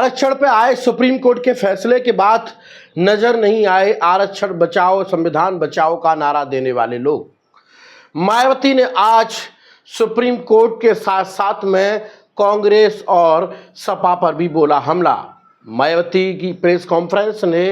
आरक्षण पे आए सुप्रीम कोर्ट के फैसले के बाद नजर नहीं आए आरक्षण बचाओ संविधान बचाओ का नारा देने वाले लोग। मायावती ने आज सुप्रीम कोर्ट के साथ साथ में कांग्रेस और सपा पर भी बोला हमला। मायावती की प्रेस कॉन्फ्रेंस ने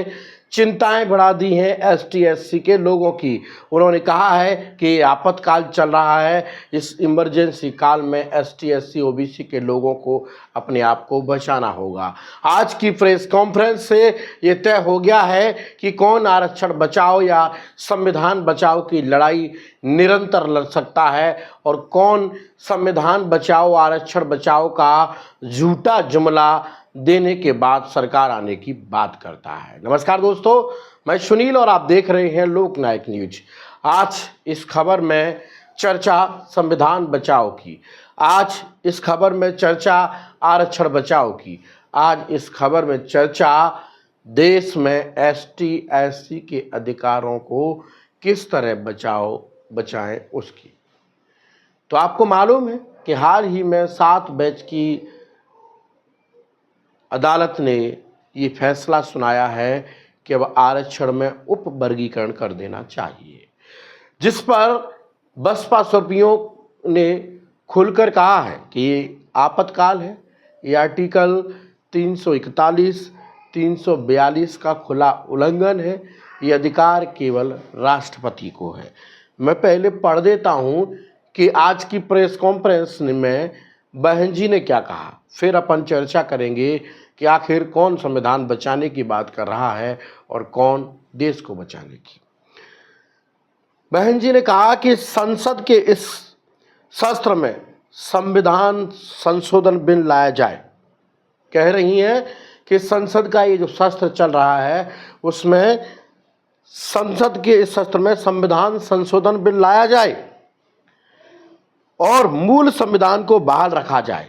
चिंताएं बढ़ा दी हैं एसटी एससी के लोगों की। उन्होंने कहा है कि आपातकाल चल रहा है, इस इमरजेंसी काल में एसटी एससी ओबीसी के लोगों को अपने आप को बचाना होगा। आज की प्रेस कॉन्फ्रेंस से ये तय हो गया है कि कौन आरक्षण बचाओ या संविधान बचाओ की लड़ाई निरंतर लड़ सकता है और कौन संविधान बचाओ आरक्षण बचाओ का झूठा जुमला देने के बाद सरकार आने की बात करता है। नमस्कार दोस्तों, मैं सुनील और आप देख रहे हैं लोकनायक न्यूज। आज इस खबर में चर्चा संविधान बचाओ की, आज इस खबर में चर्चा आरक्षण बचाओ की, आज इस खबर में चर्चा देश में एसटी एससी के अधिकारों को किस तरह बचाएं उसकी। तो आपको मालूम है कि हाल ही में 7 बेंच की अदालत ने ये फैसला सुनाया है कि अब आरक्षण में उप वर्गीकरण कर देना चाहिए, जिस पर बसपा सुप्रीमो ने खुलकर कहा है कि ये आपातकाल है, ये आर्टिकल 341, 342 का खुला उल्लंघन है, ये अधिकार केवल राष्ट्रपति को है। मैं पहले पढ़ देता हूं कि आज की प्रेस कॉन्फ्रेंस में बहन जी ने क्या कहा, फिर अपन चर्चा करेंगे कि आखिर कौन संविधान बचाने की बात कर रहा है और कौन देश को बचाने की। बहन जी ने कहा कि संसद के इस सत्र में संविधान संशोधन बिल लाया जाए। कह रही हैं कि संसद का ये जो सत्र चल रहा है उसमें संसद के इस सत्र में संविधान संशोधन बिल लाया जाए और मूल संविधान को बहाल रखा जाए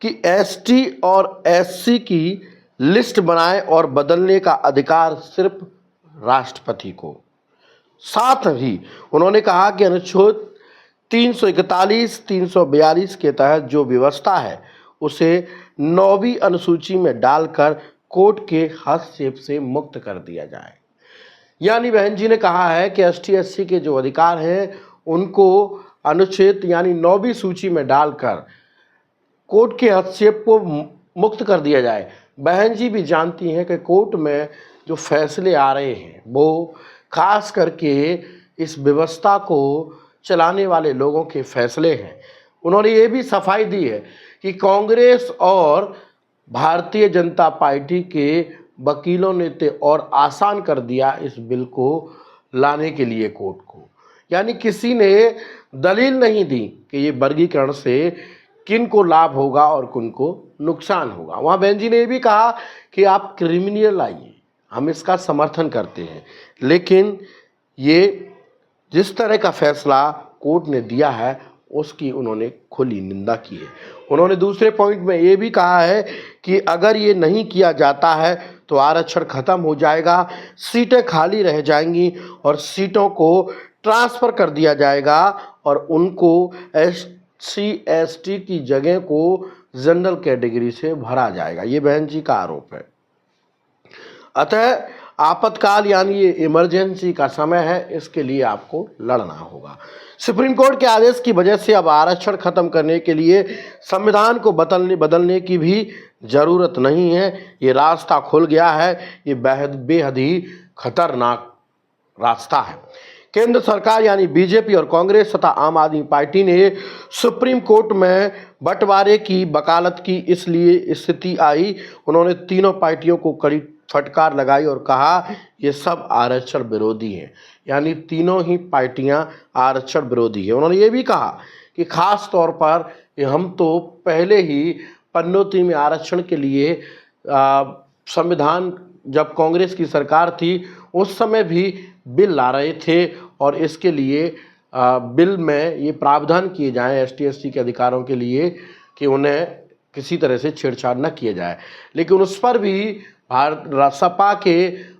कि एसटी और एससी की लिस्ट बनाए और बदलने का अधिकार सिर्फ राष्ट्रपति को। साथ ही उन्होंने कहा कि अनुच्छेद 341, 342 के तहत जो व्यवस्था है उसे 9वीं अनुसूची में डालकर कोर्ट के हस्तक्षेप से मुक्त कर दिया जाए। यानी बहन जी ने कहा है कि एसटी एससी के जो अधिकार हैं उनको अनुच्छेद यानी 9वीं सूची में डालकर कोर्ट के हस्तक्षेप को मुक्त कर दिया जाए। बहन जी भी जानती हैं कि कोर्ट में जो फैसले आ रहे हैं वो खास करके इस व्यवस्था को चलाने वाले लोगों के फैसले हैं। उन्होंने ये भी सफाई दी है कि कांग्रेस और भारतीय जनता पार्टी के वकीलों ने तो और आसान कर दिया इस बिल को लाने के लिए कोर्ट को। यानी किसी ने दलील नहीं दी कि ये वर्गीकरण से किन को लाभ होगा और किन को नुकसान होगा। वहाँ बहन जी ने ये भी कहा कि आप क्रिमिनल लाइए, हम इसका समर्थन करते हैं, लेकिन ये जिस तरह का फैसला कोर्ट ने दिया है उसकी उन्होंने खुली निंदा की है। उन्होंने दूसरे पॉइंट में ये भी कहा है कि अगर ये नहीं किया जाता है तो आरक्षण खत्म हो जाएगा, सीटें खाली रह जाएंगी और सीटों को ट्रांसफ़र कर दिया जाएगा और उनको एससी एसटी की जगह को जनरल कैटेगरी से भरा जाएगा। ये बहन जी का आरोप है। अतः आपातकाल यानी ये इमरजेंसी का समय है, इसके लिए आपको लड़ना होगा। सुप्रीम कोर्ट के आदेश की वजह से अब आरक्षण खत्म करने के लिए संविधान को बदलने की भी ज़रूरत नहीं है। ये रास्ता खुल गया है, ये बेहद ही खतरनाक रास्ता है। केंद्र सरकार यानी बीजेपी और कांग्रेस तथा आम आदमी पार्टी ने सुप्रीम कोर्ट में बंटवारे की वकालत की, इसलिए स्थिति आई। उन्होंने तीनों पार्टियों को कड़ी फटकार लगाई और कहा ये सब आरक्षण विरोधी हैं, यानी तीनों ही पार्टियां आरक्षण विरोधी है। उन्होंने ये भी कहा कि खास तौर पर हम तो पहले ही पन्नौती में आरक्षण के लिए संविधान जब कांग्रेस की सरकार थी उस समय भी बिल ला रहे थे और इसके लिए बिल में ये प्रावधान किए जाएं एसटी एससी के अधिकारों के लिए कि उन्हें किसी तरह से छेड़छाड़ न किया जाए, लेकिन उस पर भी सपा के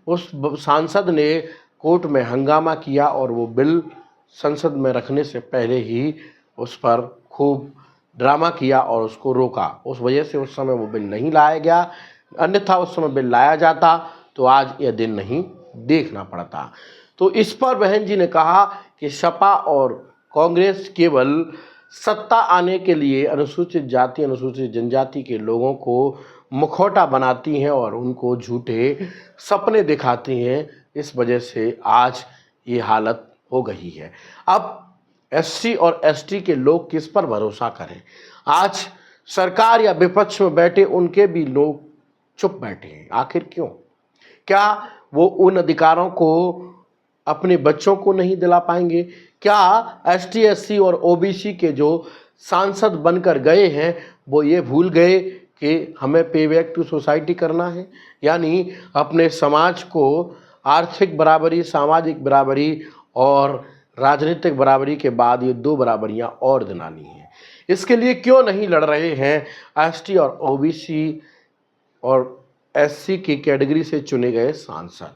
उस सांसद ने कोर्ट में हंगामा किया और वो बिल संसद में रखने से पहले ही उस पर खूब ड्रामा किया और उसको रोका। उस वजह से उस समय वो बिल नहीं लाया गया, अन्यथा उस समय बिल लाया जाता तो आज यह दिन नहीं देखना पड़ता। तो इस पर बहन जी ने कहा कि सपा और कांग्रेस केवल सत्ता आने के लिए अनुसूचित जाति अनुसूचित जनजाति के लोगों को मुखौटा बनाती हैं और उनको झूठे सपने दिखाती हैं। इस वजह से आज ये हालत हो गई है। अब एससी और एसटी के लोग किस पर भरोसा करें? आज सरकार या विपक्ष में बैठे उनके भी लोग चुप बैठे हैं। आखिर क्यों? क्या वो उन अधिकारों को अपने बच्चों को नहीं दिला पाएंगे? क्या एसटी एससी और ओबीसी के जो सांसद बनकर गए हैं वो ये भूल गए कि हमें पे बैक टू सोसाइटी करना है, यानी अपने समाज को आर्थिक बराबरी, सामाजिक बराबरी और राजनीतिक बराबरी के बाद ये 2 बराबरियां और दिलानी है। इसके लिए क्यों नहीं लड़ रहे हैं एसटी और ओबीसी और एससी की कैटेगरी से चुने गए सांसद?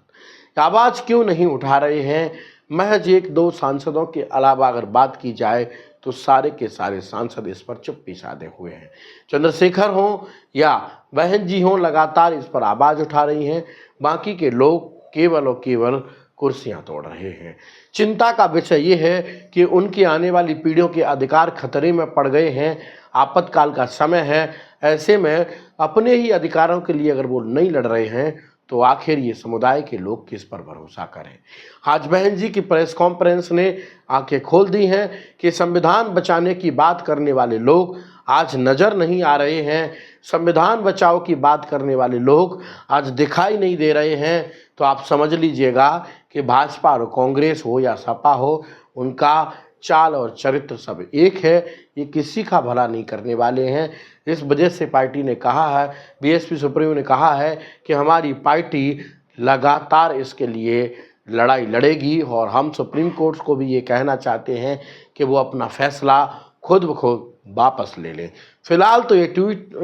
आवाज़ क्यों नहीं उठा रहे हैं? महज 1-2 सांसदों के अलावा अगर बात की जाए तो सारे के सारे सांसद इस पर चुप्पी साधे हुए हैं। चंद्रशेखर हों या बहन जी हों, लगातार इस पर आवाज़ उठा रही हैं। बाकी के लोग केवल और केवल कुर्सियां तोड़ रहे हैं। चिंता का विषय ये है कि उनकी आने वाली पीढ़ियों के अधिकार खतरे में पड़ गए हैं। आपातकाल का समय है, ऐसे में अपने ही अधिकारों के लिए अगर वो नहीं लड़ रहे हैं तो आखिर ये समुदाय के लोग किस पर भरोसा करें? आज बहन जी की प्रेस कॉन्फ्रेंस ने आंखें खोल दी हैं कि संविधान बचाने की बात करने वाले लोग आज नज़र नहीं आ रहे हैं। संविधान बचाओ की बात करने वाले लोग आज दिखाई नहीं दे रहे हैं। तो आप समझ लीजिएगा कि भाजपा और कांग्रेस हो या सपा हो, उनका चाल और चरित्र सब एक है। ये किसी का भला नहीं करने वाले हैं। इस वजह से पार्टी ने कहा है, बीएसपी सुप्रीमो ने कहा है कि हमारी पार्टी लगातार इसके लिए लड़ाई लड़ेगी और हम सुप्रीम कोर्ट को भी ये कहना चाहते हैं कि वो अपना फैसला खुद ब खुद वापस ले लें। फिलहाल तो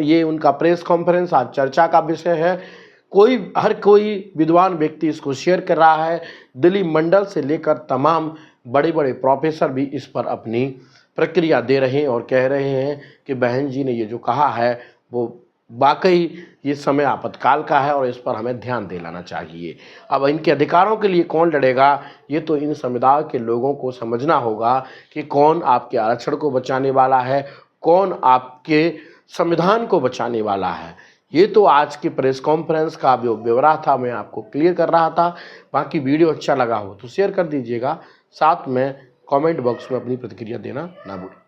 ये उनका प्रेस कॉन्फ्रेंस आज चर्चा का विषय है। हर कोई विद्वान व्यक्ति इसको शेयर कर रहा है। दिल्ली मंडल से लेकर तमाम बड़े बड़े प्रोफेसर भी इस पर अपनी प्रक्रिया दे रहे हैं और कह रहे हैं कि बहन जी ने ये जो कहा है वो वाकई ये समय आपातकाल का है और इस पर हमें ध्यान दिलाना चाहिए। अब इनके अधिकारों के लिए कौन लड़ेगा, ये तो इन समुदाय के लोगों को समझना होगा कि कौन आपके आरक्षण को बचाने वाला है, कौन आपके संविधान को बचाने वाला है। ये तो आज की प्रेस कॉन्फ्रेंस का जो ब्यौरा था मैं आपको क्लियर कर रहा था। बाकी वीडियो अच्छा लगा हो तो शेयर कर दीजिएगा, साथ में कमेंट बॉक्स में अपनी प्रतिक्रिया देना ना भूलें।